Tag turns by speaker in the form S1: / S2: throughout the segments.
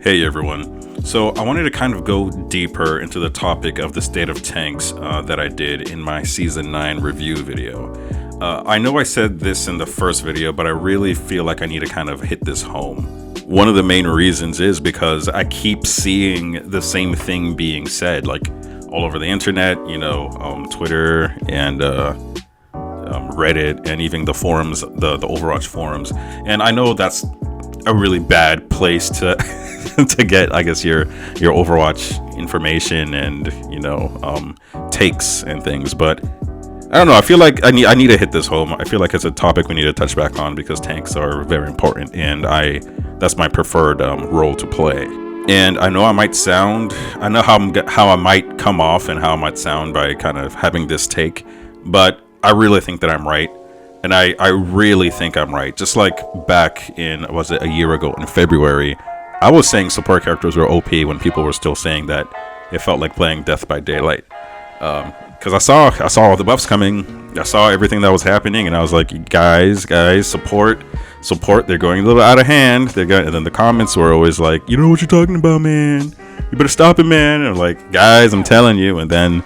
S1: Hey everyone. So I wanted to kind of go deeper into the topic of the state of tanks that I did in my Season 9 review video. I know I said this in the first video, but I really feel like I need to kind of hit this home. One of the main reasons is because I keep seeing the same thing being said, like all over the internet, Twitter and Reddit and even the forums, the Overwatch forums. And I know that's a really bad place to to get, I guess, your Overwatch information and takes and things. But I don't know. I feel like I need to hit this home. I feel like it's a topic we need to touch back on because tanks are very important, and that's my preferred role to play. And I know I know how I might come off and how I might sound by kind of having this take, but I really think that I'm right. And I really think I'm right. Just like back in, was it a year ago in February, I was saying support characters were OP when people were still saying that it felt like playing Death by Daylight. Because I saw all the buffs coming. I saw everything that was happening, and I was like, guys, support. They're going a little out of hand. And then the comments were always like, you know what you're talking about, man. You better stop it, man. And I'm like, guys, I'm telling you. And then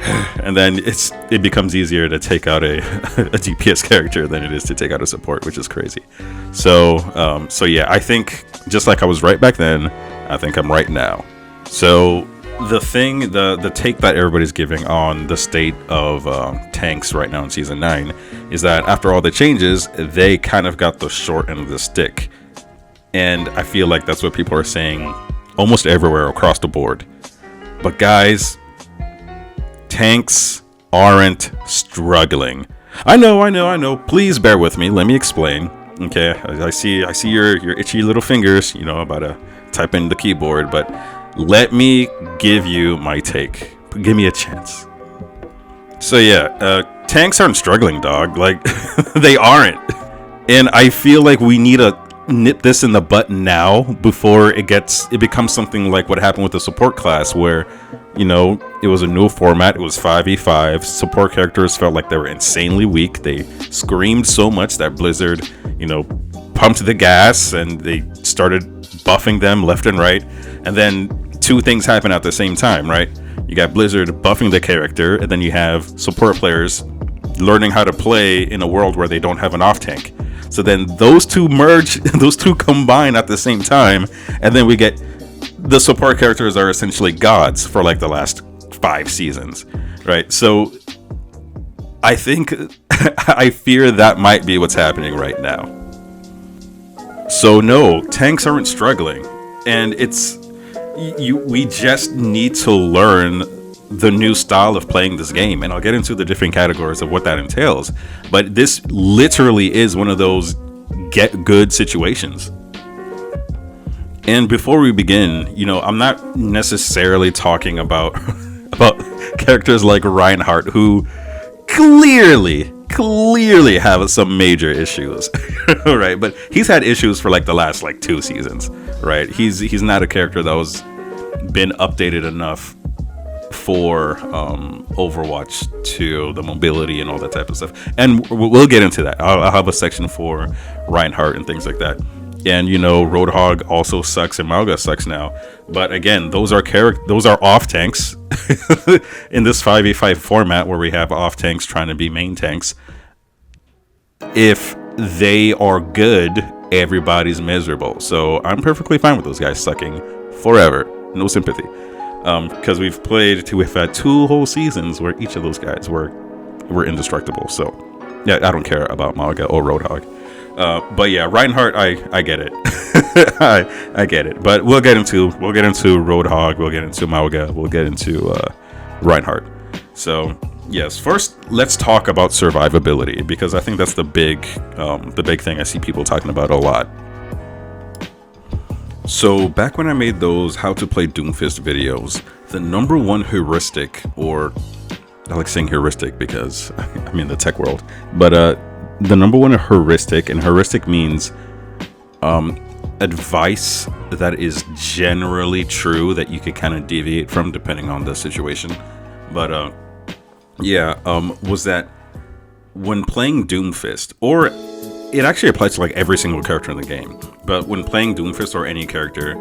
S1: it becomes easier to take out a DPS character than it is to take out a support, which is crazy. So yeah, I think just like I was right back then, I think I'm right now. So the take that everybody's giving on the state of tanks right now in Season 9 is that after all the changes, they kind of got the short end of the stick. And I feel like that's what people are saying almost everywhere across the board. But guys, tanks aren't struggling. I know. Please bear with me. Let me explain. Okay, I see your itchy little fingers, about to type in the keyboard, but let me give you my take. Give me a chance. So yeah, tanks aren't struggling, dog. Like, they aren't. And I feel like we need to nip this in the butt now before it becomes something like what happened with the support class, where it was a new format. It was 5v5. Support characters felt like they were insanely weak. They screamed so much that Blizzard, pumped the gas and they started buffing them left and right. And then two things happen at the same time, right? You got Blizzard buffing the character, and then you have support players learning how to play in a world where they don't have an off tank. So then those two merge, those two combine at the same time, and then we get the support characters are essentially gods for like the last 5 seasons, right? So I think I fear that might be what's happening right now. So no, tanks aren't struggling, and we just need to learn the new style of playing this game, and I'll get into the different categories of what that entails. But this literally is one of those get good situations. And before we begin, I'm not necessarily talking about characters like Reinhardt, who clearly have some major issues, right? But he's had issues for like the last 2 seasons, right? He's not a character that was been updated enough for Overwatch to the mobility and all that type of stuff. And we'll get into that. I'll have a section for Reinhardt and things like that. And Roadhog also sucks and Mauga sucks now. But again, those are off tanks in this 5v5 format where we have off tanks trying to be main tanks. If they are good, everybody's miserable. So I'm perfectly fine with those guys sucking forever. No sympathy. Because we've had 2 whole seasons where each of those guys were indestructible. So yeah, I don't care about Mauga or Roadhog. But yeah, Reinhardt, I get it. I get it. But we'll get into Roadhog, we'll get into Mauga, we'll get into Reinhardt. So yes, first let's talk about survivability, because I think that's the big thing I see people talking about a lot. So back when I made those how to play Doomfist videos, the number one heuristic, or I like saying heuristic because I'm in the tech world, but the number one heuristic, and heuristic means advice that is generally true that you could kind of deviate from depending on the situation. But was that when playing Doomfist, or it actually applies to like every single character in the game. but when playing Doomfist or any character,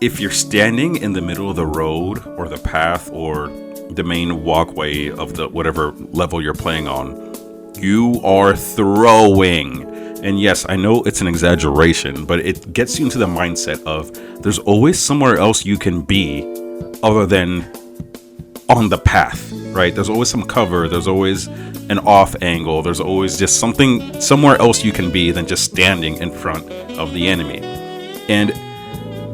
S1: if you're standing in the middle of the road or the path or the main walkway of the whatever level you're playing on, you are throwing. And yes, I know it's an exaggeration, but it gets you into the mindset of there's always somewhere else you can be other than on the path, right? There's always some cover, there's always an off angle, there's always just something somewhere else you can be than just standing in front of the enemy. And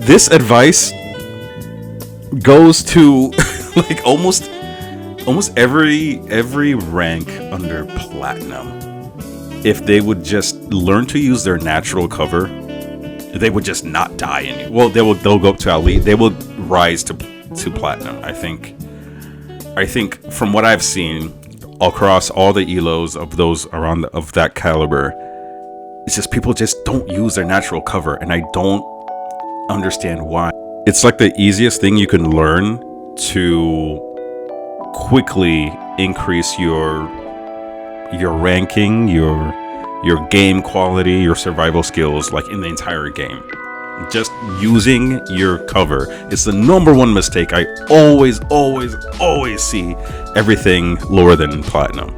S1: this advice goes to like almost every rank under platinum. If they would just learn to use their natural cover, they would just not die. Well, they'll go up to elite. They will rise to platinum. I think from what I've seen across all the elos of those around of that caliber, it's just people just don't use their natural cover, and I don't understand why. It's like the easiest thing you can learn to quickly increase your ranking, your game quality, your survival skills, like in the entire game. Just using your cover is the number one mistake I always see everything lower than platinum.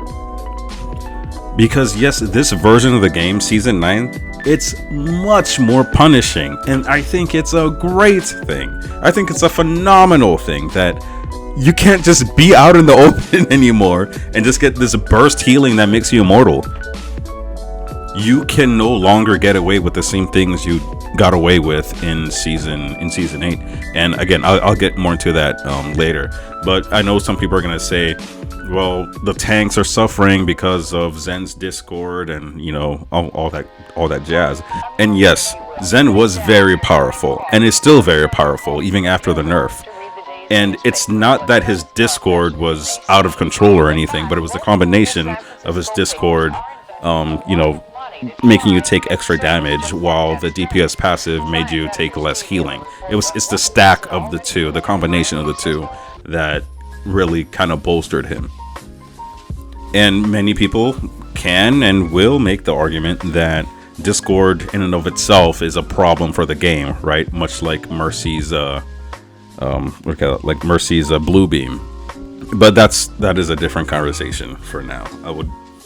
S1: Because yes, this version of the game, Season 9, it's much more punishing, and I think it's a great thing. I think it's a phenomenal thing that you can't just be out in the open anymore and just get this burst healing that makes you immortal. You can no longer get away with the same things you got away with in season 8. And again, I'll get more into that later. But I know some people are gonna say, well, the tanks are suffering because of Zen's Discord and all that jazz. And yes, Zen was very powerful and is still very powerful even after the nerf. And it's not that his Discord was out of control or anything, but it was the combination of his Discord, making you take extra damage while the DPS passive made you take less healing. It's the stack of the two, the combination of the two, that really kind of bolstered him. And many people can and will make the argument that Discord in and of itself is a problem for the game, right? Much like Mercy's blue beam. But that is a different conversation for now.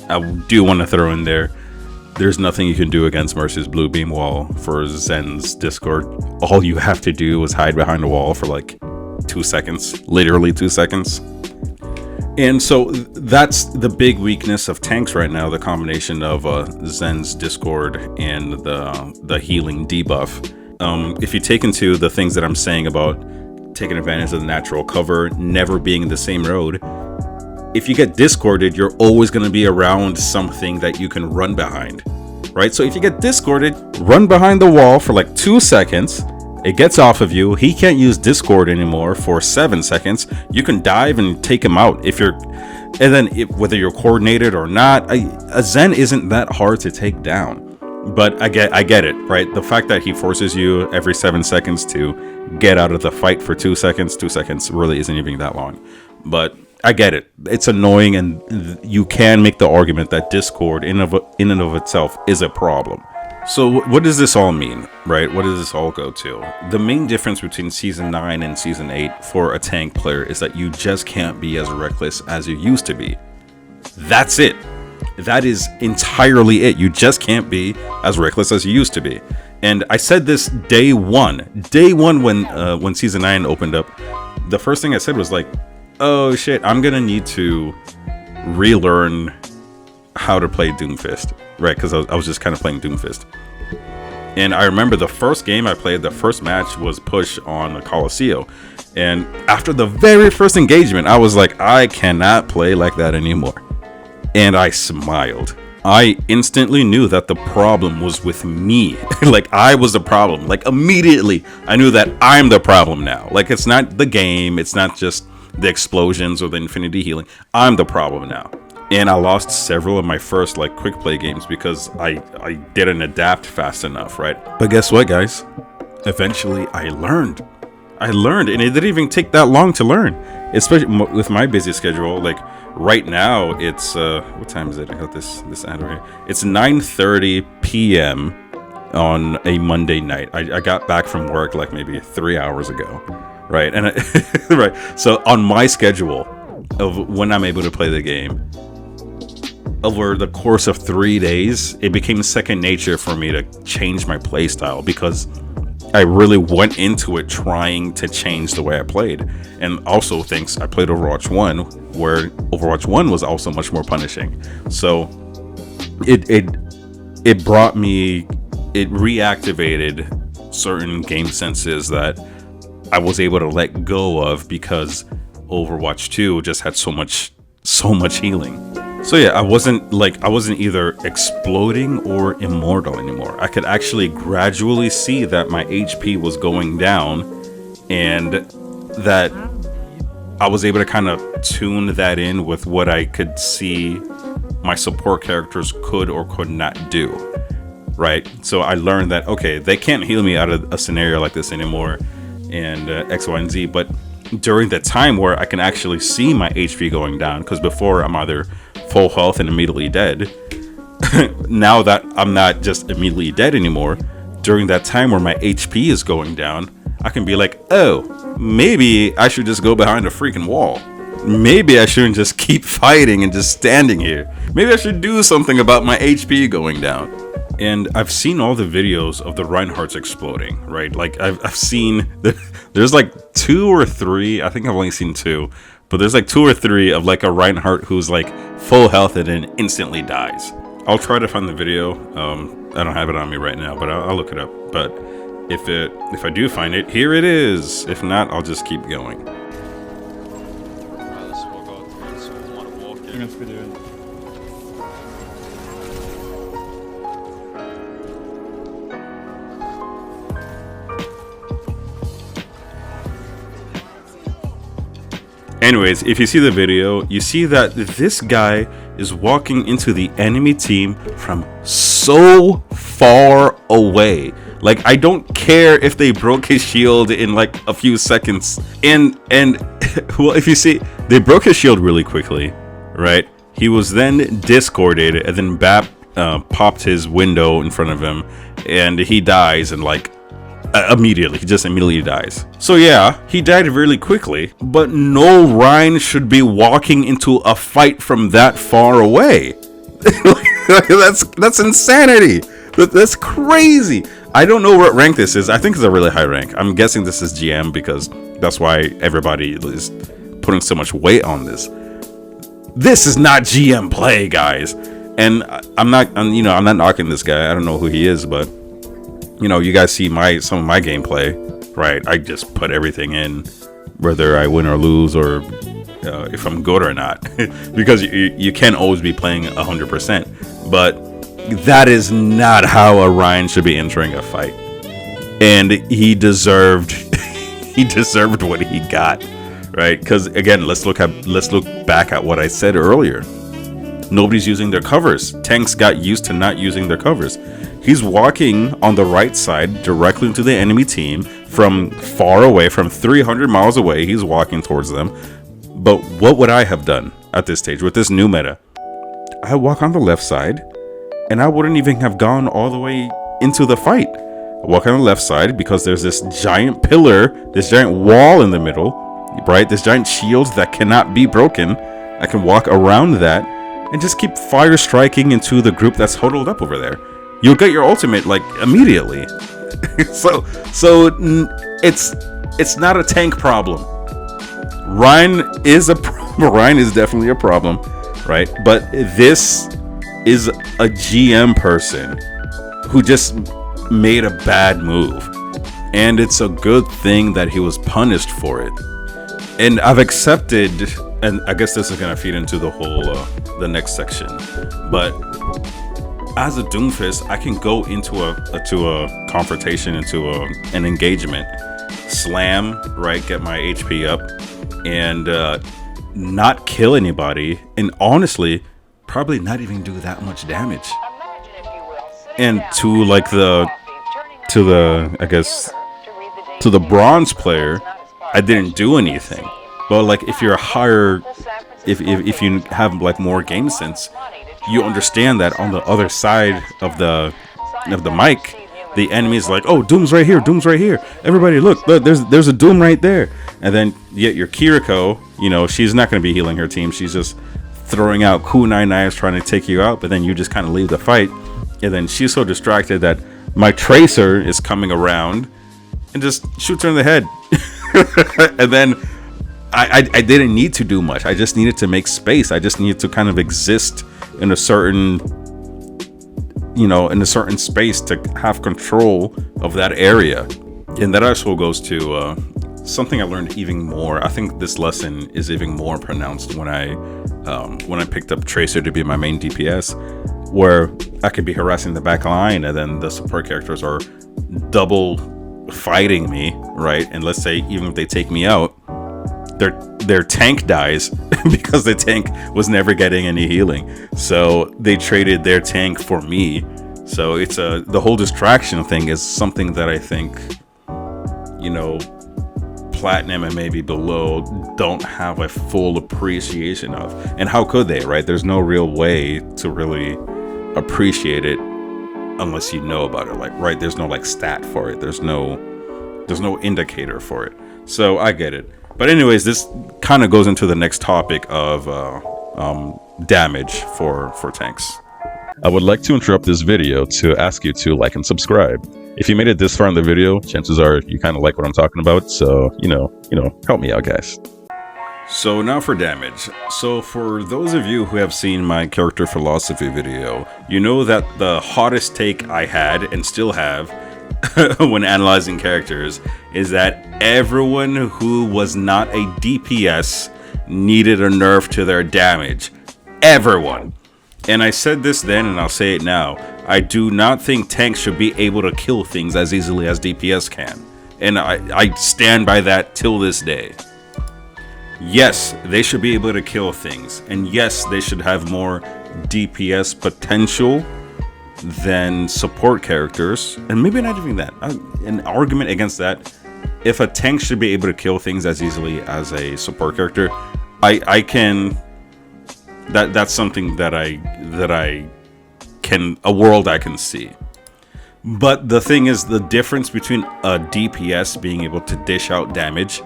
S1: I do want to throw in there's nothing you can do against Mercy's blue beam, while for Zen's Discord, all you have to do is hide behind a wall for like 2 seconds, literally 2 seconds. And so that's the big weakness of tanks right now, the combination of Zen's Discord and the healing debuff. If you take into the things that I'm saying about taking advantage of the natural cover, never being in the same road, if you get discorded, you're always going to be around something that you can run behind, right? So if you get discorded, run behind the wall for like 2 seconds, it gets off of you, he can't use Discord anymore for 7 seconds, you can dive and take him out. Whether you're coordinated or not, a Zen isn't that hard to take down. But I get it, right? The fact that he forces you every 7 seconds to get out of the fight for 2 seconds, 2 seconds really isn't even that long. But I get it. It's annoying, and you can make the argument that Discord in and of itself is a problem. So what does this all mean, right? What does this all go to? The main difference between Season 9 and Season 8 for a tank player is that you just can't be as reckless as you used to be. That's it. That is entirely it. You just can't be as reckless as you used to be. And I said this day one when Season 9 opened up. The first thing I said was like, oh shit, I'm gonna need to relearn how to play Doomfist, right? Because I was just kind of playing Doomfist. And I remember the first game I played, the first match was Push on Colosseo. And after the very first engagement, I was like, I cannot play like that anymore. And I smiled. I instantly knew that the problem was with me. Like, I was the problem. Like, immediately, I knew that I'm the problem now. Like, it's not the game. It's not just the explosions or the infinity healing. I'm the problem now. And I lost several of my first, like, quick play games because I didn't adapt fast enough, right? But guess what, guys? Eventually, I learned. And it didn't even take that long to learn. Especially with my busy schedule. Like, right now, it's what time is it? I got this ad right here. It's 9:30 p.m. on a Monday night. I got back from work like maybe 3 hours ago, right? And right, so on my schedule of when I'm able to play the game, over the course of 3 days, it became second nature for me to change my play style, because I really went into it trying to change the way I played. And also thanks, I played Overwatch 1, where Overwatch 1 was also much more punishing. So it brought me, it reactivated certain game senses that I was able to let go of, because Overwatch 2 just had so much healing. So yeah, I wasn't either exploding or immortal anymore. I could actually gradually see that my HP was going down, and that I was able to kind of tune that in with what I could see my support characters could or could not do, right? So I learned that, okay, they can't heal me out of a scenario like this anymore, and X, Y, and Z, but during the time where I can actually see my HP going down, because before I'm either full health and immediately dead. Now that I'm not just immediately dead anymore, during that time where my HP is going down, I can be like, oh, maybe I should just go behind a freaking wall. Maybe I shouldn't just keep fighting and just standing here. Maybe I should do something about my HP going down. And I've seen all the videos of the Reinhardts exploding, right? Like I've seen, there's like 2 or 3, I think I've only seen 2, but there's like 2 or 3 of like a Reinhardt who's like full health and then instantly dies. I'll try to find the video. I don't have it on me right now, but I'll look it up. But if I do find it, here it is. If not, I'll just keep going. Anyways, if you see the video, you see that this guy is walking into the enemy team from so far away. Like, I don't care if they broke his shield in like a few seconds. And well, if you see, they broke his shield really quickly, right? He was then discorded, and then Bap popped his window in front of him, and he dies in like immediately. He just immediately dies. So yeah, he died really quickly, but no Ryan should be walking into a fight from that far away. That's insanity. That's crazy. I don't know what rank this is. I think it's a really high rank. I'm guessing this is GM, because that's why everybody is putting so much weight on this. This is not GM play, guys. And I'm not knocking this guy. I don't know who he is, but you know, you guys see some of my gameplay, right? I just put everything in, whether I win or lose, or if I'm good or not, because you can't always be playing 100%. But that is not how a Ryan should be entering a fight, and he deserved what he got, right? Because again, let's look back at what I said earlier. Nobody's using their covers. Tanks got used to not using their covers. He's walking on the right side directly into the enemy team from far away, from 300 miles away. He's walking towards them. But what would I have done at this stage with this new meta? I walk on the left side, and I wouldn't even have gone all the way into the fight. I walk on the left side because there's this giant pillar, this giant wall in the middle, right? This giant shield that cannot be broken. I can walk around that and just keep fire striking into the group that's huddled up over there. You'll get your ultimate like immediately. so it's not a tank problem. Ryan is definitely a problem, right? But this is a GM person who just made a bad move, and it's a good thing that he was punished for it. And I've accepted, and I guess this is gonna feed into the whole the next section, but as a Doomfist, I can go into a confrontation, into an engagement, slam, right, get my HP up, and not kill anybody, and honestly, probably not even do that much damage. And to the bronze player, I didn't do anything. But like, if you're higher, if you have like more game sense, you understand that on the other side of the mic, the enemy's like, oh, Doom's right here, Doom's right here. Everybody, look, there's a Doom right there. And then yet your Kiriko, you know, she's not going to be healing her team. She's just throwing out kunai knives trying to take you out, but then you just kind of leave the fight. And then she's so distracted that my Tracer is coming around and just shoots her in the head. And then I didn't need to do much. I just needed to make space. I just needed to kind of exist in a certain, you know, in a certain space to have control of that area. And that also goes to something I learned even more. I think this lesson is even more pronounced when I picked up Tracer to be my main DPS, where I could be harassing the back line and then the support characters are double fighting me, right? And let's say even if they take me out, their tank dies because the tank was never getting any healing. So they traded their tank for me. So it's the whole distraction thing is something that I think, you know, platinum and maybe below don't have a full appreciation of. And how could they, right? There's no real way to really appreciate it unless you know about it. Like, right, there's no like stat for it. There's no indicator for it. So I get it. But anyways, this kind of goes into the next topic of damage for tanks. I would like to interrupt this video to ask you to like and subscribe. If you made it this far in the video, chances are you kind of like what I'm talking about. So, you know, help me out, guys. So now for damage. So for those of you who have seen my character philosophy video, you know that the hottest take I had and still have when analyzing characters is that everyone who was not a DPS needed a nerf to their damage. Everyone. And I said this then and I'll say it now. I do not think tanks should be able to kill things as easily as DPS can. And I stand by that till this day. Yes, they should be able to kill things. And yes, they should have more DPS potential than support characters. And maybe not even that. An argument against that. If a tank should be able to kill things as easily as a support character, I can... That's something that I can, a world I can see. But the thing is, the difference between a DPS being able to dish out damage,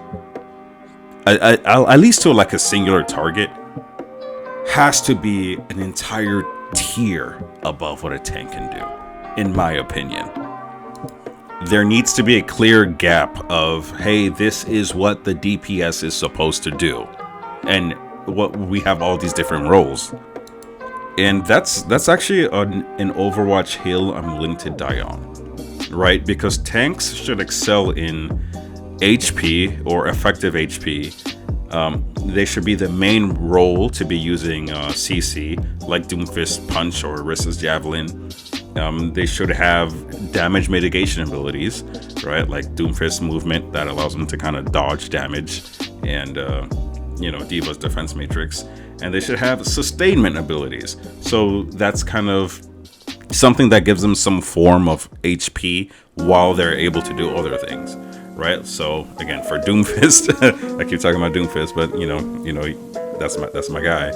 S1: at least to like a singular target, has to be an entire tier above what a tank can do, in my opinion. There needs to be a clear gap of, hey, this is what the DPS is supposed to do. And what we have all these different roles, and that's actually an Overwatch hill I'm willing to die on, right? Because tanks should excel in HP or effective HP. They should be the main role to be using CC like Doomfist Punch or Rissa's Javelin. They should have damage mitigation abilities, right? Like Doomfist movement that allows them to kind of dodge damage, and you know, Diva's defense matrix. And they should have sustainment abilities. So that's kind of something that gives them some form of HP while they're able to do other things, right? So again, for Doomfist, I keep talking about Doomfist, but you know, that's my guy.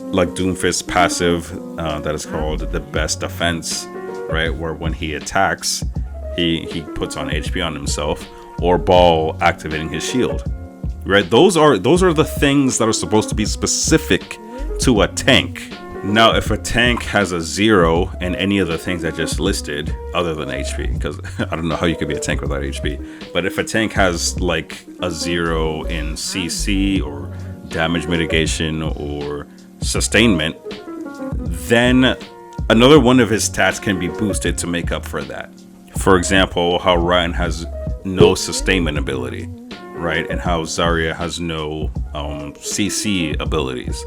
S1: Like Doomfist passive, that is called the best defense, right? Where when he attacks, he puts on HP on himself, or Ball activating his shield. Right, those are the things that are supposed to be specific to a tank. Now, if a tank has a 0 in any of the things I just listed, other than HP, because I don't know how you could be a tank without HP, but if a tank has like a 0 in CC or damage mitigation or sustainment, then another one of his stats can be boosted to make up for that. For example, how Ryan has no sustainment ability, right? And how Zarya has no CC abilities.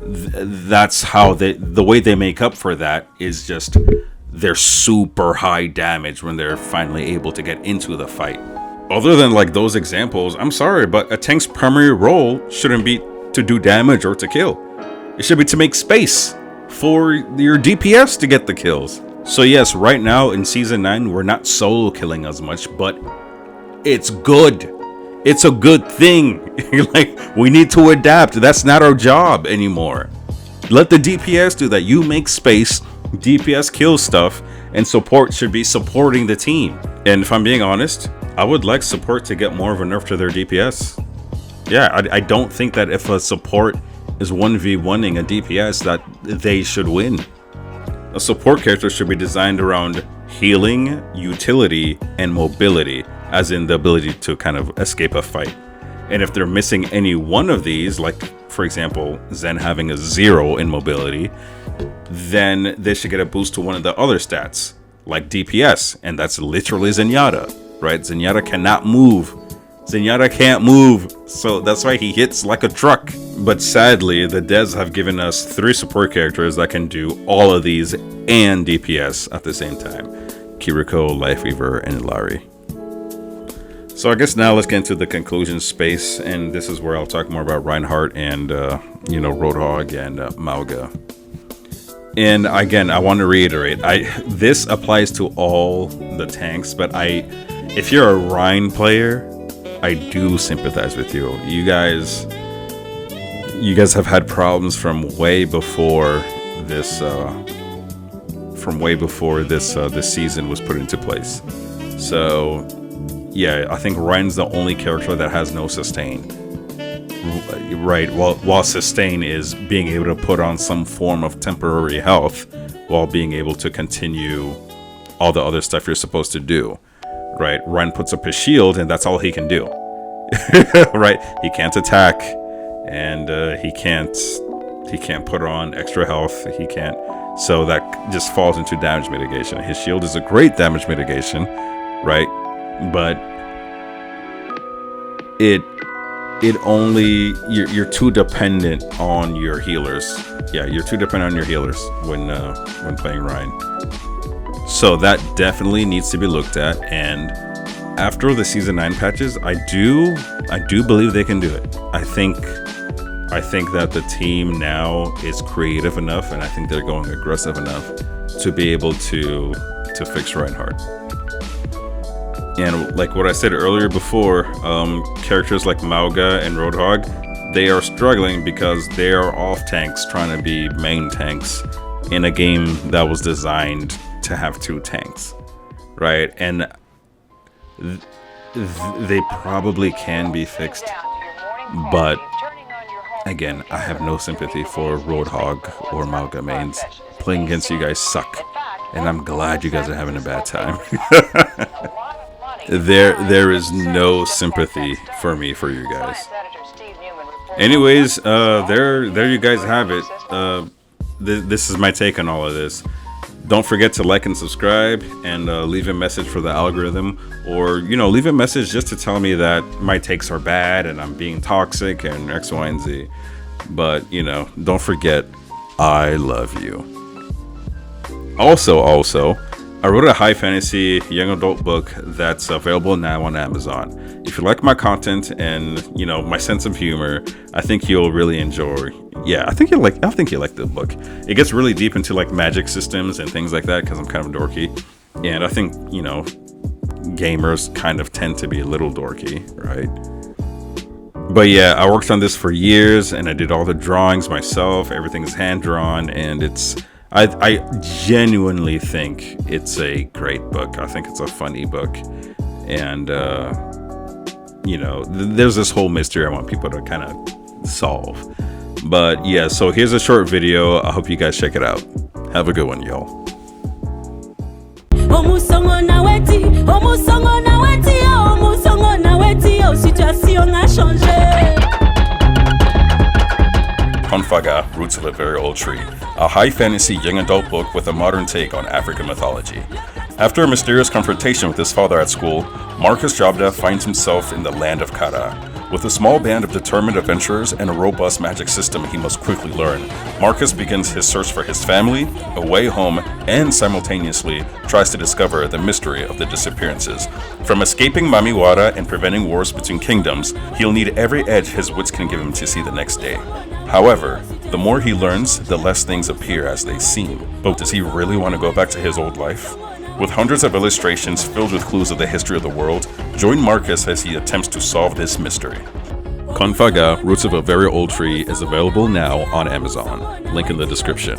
S1: That's how the way they make up for that is just they're super high damage when they're finally able to get into the fight. Other than like those examples, I'm sorry, but a tank's primary role shouldn't be to do damage or to kill. It should be to make space for your DPS to get the kills. So yes, right now in Season 9, we're not solo killing as much, but it's good. It's a good thing. Like, we need to adapt. That's not our job anymore. Let the DPS do that. You make space, DPS kill stuff, and support should be supporting the team. And if I'm being honest, I would like support to get more of a nerf to their DPS. Yeah, I don't think that if a support is 1v1ing a DPS that they should win. A support character should be designed around healing, utility, and mobility, as in the ability to kind of escape a fight. And if they're missing any one of these, like for example, Zen having a 0 in mobility, then they should get a boost to one of the other stats, like DPS, and that's literally Zenyatta, right? Zenyatta cannot move. Zenyatta can't move, so that's why he hits like a truck. But sadly, the devs have given us 3 support characters that can do all of these and DPS at the same time. Kiriko, Lifeweaver, and Ilari. So I guess now let's get into the conclusion space, and this is where I'll talk more about Reinhardt and, Roadhog and Mauga. And again, I want to reiterate, this applies to all the tanks, but if you're a Rein player, I do sympathize with you. You guys have had problems from way before this this season was put into place. So yeah, I think Rein's the only character that has no sustain. Right, while sustain is being able to put on some form of temporary health while being able to continue all the other stuff you're supposed to do. Right, Rein puts up his shield and that's all he can do. Right, he can't attack, and he can't put on extra health. He can't, so that just falls into damage mitigation. His shield is a great damage mitigation, right? But it only, you're too dependent on your healers. Yeah, you're too dependent on your healers when playing Rein. So that definitely needs to be looked at, and after the season 9 patches, I do believe they can do it. I think that the team now is creative enough, and I think they're going aggressive enough to be able to fix Reinhardt. And like what I said earlier before, characters like Mauga and Roadhog, they are struggling because they are off tanks trying to be main tanks in a game that was designed to have 2 tanks, right? And they probably can be fixed, but again, I have no sympathy for Roadhog or Mauga mains. Playing against you guys suck, and I'm glad you guys are having a bad time. There is no sympathy for me for you guys. Anyways, there you guys have it. This is my take on all of this. Don't forget to like and subscribe, and leave a message for the algorithm, or leave a message just to tell me that my takes are bad and I'm being toxic and X, Y, and Z. But don't forget, I love you. Also, I wrote a high fantasy young adult book that's available now on Amazon. If you like my content and my sense of humor, I think you'll really enjoy. Yeah, I think you like the book. It gets really deep into like magic systems and things like that because I'm kind of dorky, and I think gamers kind of tend to be a little dorky, right? But yeah, I worked on this for years, and I did all the drawings myself. Everything is hand drawn, and I genuinely think it's a great book. I think it's a funny book, and there's this whole mystery I want people to kind of solve. But yeah, so here's a short video. I hope you guys check it out. Have a good one, y'all. Konfaga, Roots of a Very Old Tree, a high fantasy young adult book with a modern take on African mythology. After a mysterious confrontation with his father at school, Marcus Jobda finds himself in the land of Kara. With a small band of determined adventurers and a robust magic system he must quickly learn, Marcus begins his search for his family, a way home, and simultaneously tries to discover the mystery of the disappearances. From escaping Mamiwara and preventing wars between kingdoms, he'll need every edge his wits can give him to see the next day. However, the more he learns, the less things appear as they seem. But does he really want to go back to his old life? With hundreds of illustrations filled with clues of the history of the world, join Marcus as he attempts to solve this mystery. Konfaga, Roots of a Very Old Tree is available now on Amazon. Link in the description.